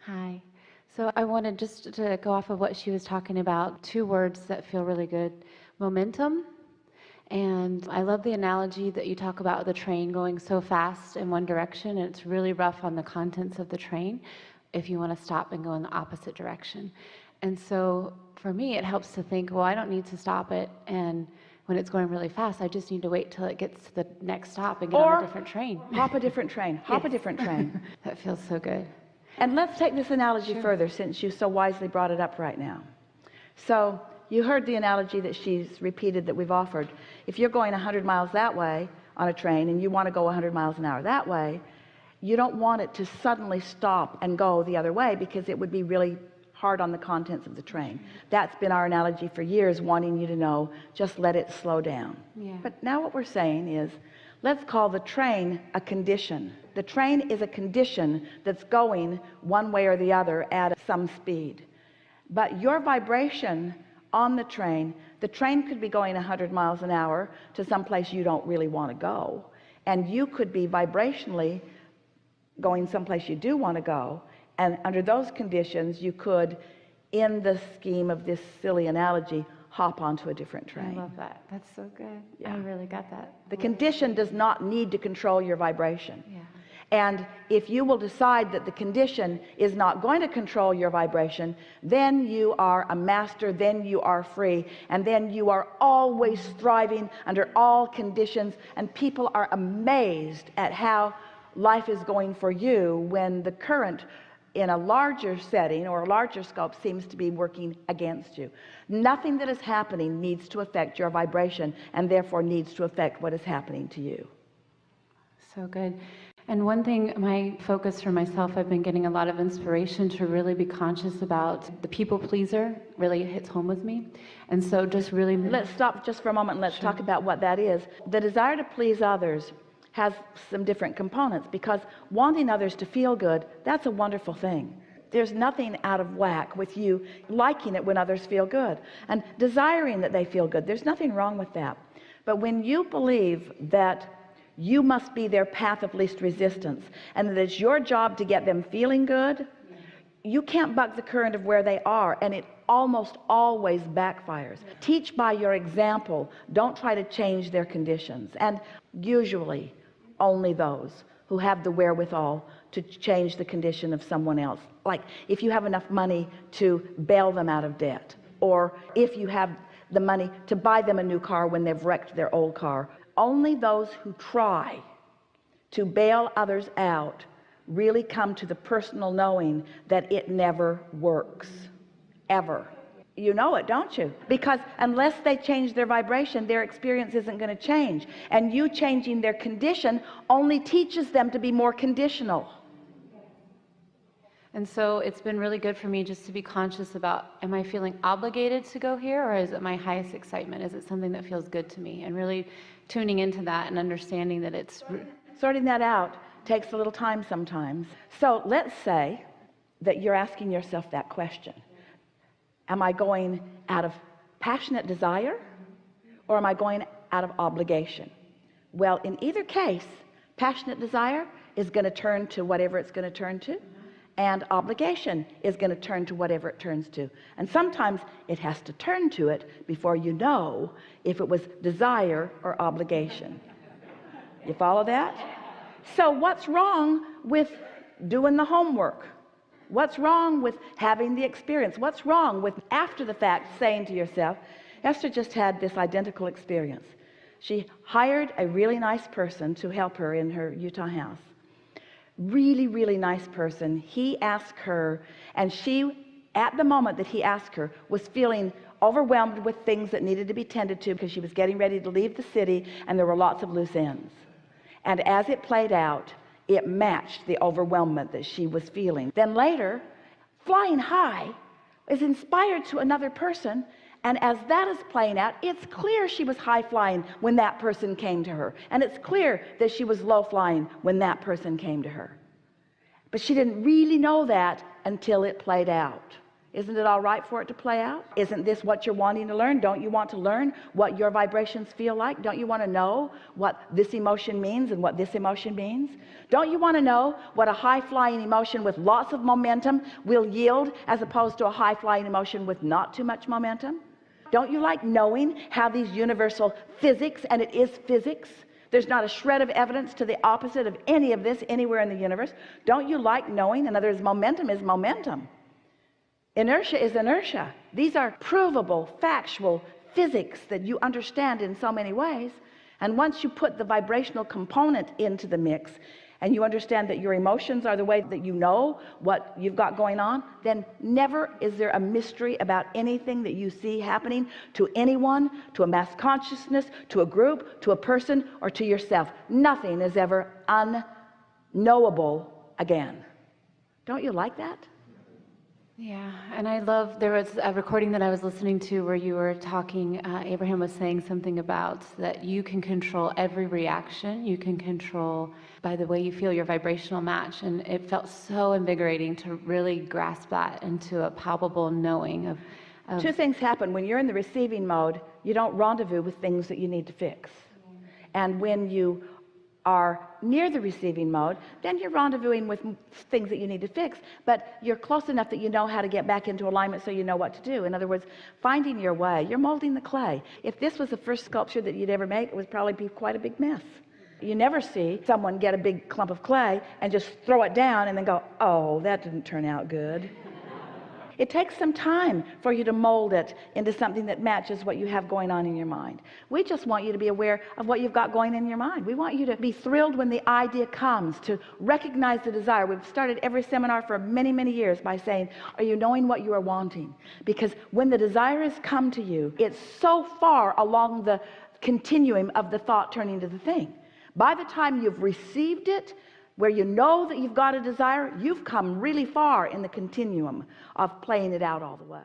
Hi. So I wanted just to go off of what she was talking about, two words that feel really good: momentum. And I love the analogy that you talk about the train going so fast in one direction, and it's really rough on the contents of the train if you want to stop and go in the opposite direction. And so for me, it helps to think, well, I don't need to stop it, and when it's going really fast, I just need to wait till it gets to the next stop and get on a different train. Hop a different train. Hop a different train. That feels so good. And let's take this analogy further, since you so wisely brought it up right now. So you heard the analogy that she's repeated that we've offered. If you're going 100 miles that way on a train and you want to go 100 miles an hour that way, you don't want it to suddenly stop and go the other way, because it would be really hard on the contents of the train. That's been our analogy for years, wanting you to know, just let it slow down. But now what we're saying is, let's call the train a condition. The train is a condition that's going one way or the other at some speed. But your vibration on the train could be going 100 miles an hour to some place you don't really want to go. And you could be vibrationally going someplace you do want to go. And under those conditions, you could, in the scheme of this silly analogy, hop onto a different train. I love that. That's so good. I really got that. The condition does not need to control your vibration. Yeah. And if you will decide that the condition is not going to control your vibration, then you are a master, then you are free, and then you are always thriving under all conditions. And people are amazed at how life is going for you when the current in a larger setting or a larger scope seems to be working against you. Nothing that is happening needs to affect your vibration, and therefore needs to affect what is happening to you. So good. And one thing, my focus for myself, I've been getting a lot of inspiration to really be conscious about the people pleaser. Really hits home with me. And so just really... Let's stop just for a moment and let's talk about what that is. The desire to please others has some different components, because wanting others to feel good, that's a wonderful thing. There's nothing out of whack with you liking it when others feel good and desiring that they feel good. There's nothing wrong with that. But when you believe that you must be their path of least resistance and that it's your job to get them feeling good, you can't buck the current of where they are, and it almost always backfires. Teach by your example. Don't try to change their conditions. And usually only those who have the wherewithal to change the condition of someone else. Like if you have enough money to bail them out of debt, or if you have the money to buy them a new car when they've wrecked their old car. Only those who try to bail others out really come to the personal knowing that it never works, ever. You know it, don't you? Because unless they change their vibration, their experience isn't going to change. And you changing their condition only teaches them to be more conditional. And so it's been really good for me just to be conscious about, am I feeling obligated to go here, or is it my highest excitement? Is it something that feels good to me? And really tuning into that and understanding that it's... Sorting that out takes a little time sometimes. So let's say that you're asking yourself that question. Am I going out of passionate desire, or am I going out of obligation? Well, in either case, passionate desire is going to turn to whatever it's going to turn to, and obligation is going to turn to whatever it turns to. And sometimes it has to turn to it before you know if it was desire or obligation. You follow that? So what's wrong with doing the homework? What's wrong with having the experience? What's wrong with, after the fact, saying to yourself, Esther just had this identical experience. She hired a really nice person to help her in her Utah house. Really, really nice person. He asked her, and she, at the moment that he asked her, was feeling overwhelmed with things that needed to be tended to, because she was getting ready to leave the city and there were lots of loose ends. And as it played out, it matched the overwhelmment that she was feeling. Then later, flying high is inspired to another person, and as that is playing out, it's clear she was high flying when that person came to her, and it's clear that she was low flying when that person came to her. But she didn't really know that until it played out. Isn't it all right for it to play out? Isn't this what you're wanting to learn? Don't you want to learn what your vibrations feel like? Don't you want to know what this emotion means and what this emotion means? Don't you want to know what a high-flying emotion with lots of momentum will yield as opposed to a high-flying emotion with not too much momentum? Don't you like knowing how these universal physics, and it is physics, there's not a shred of evidence to the opposite of any of this anywhere in the universe? Don't you like knowing? In other words, momentum is momentum. Inertia is inertia. These are provable, factual physics that you understand in so many ways. And once you put the vibrational component into the mix and you understand that your emotions are the way that you know what you've got going on, then never is there a mystery about anything that you see happening to anyone, to a mass consciousness, to a group, to a person, or to yourself. Nothing is ever unknowable again. Don't you like that? Yeah, and I love, there was a recording that I was listening to where you were talking, Abraham was saying something about that you can control every reaction, you can control by the way you feel your vibrational match, and it felt so invigorating to really grasp that into a palpable knowing of Two things happen. When you're in the receiving mode, you don't rendezvous with things that you need to fix. And when you are near the receiving mode, then you're rendezvousing with things that you need to fix, but you're close enough that you know how to get back into alignment so you know what to do. In other words, finding your way. You're molding the clay. If this was the first sculpture that you'd ever make, it would probably be quite a big mess. You never see someone get a big clump of clay and just throw it down and then go, oh, that didn't turn out good. It takes some time for you to mold it into something that matches what you have going on in your mind. We just want you to be aware of what you've got going in your mind. We want you to be thrilled when the idea comes, to recognize the desire. We've started every seminar for many, many years by saying, are you knowing what you are wanting? Because when the desire has come to you, it's so far along the continuum of the thought turning to the thing. By the time you've received it, where you know that you've got a desire, you've come really far in the continuum of playing it out all the way.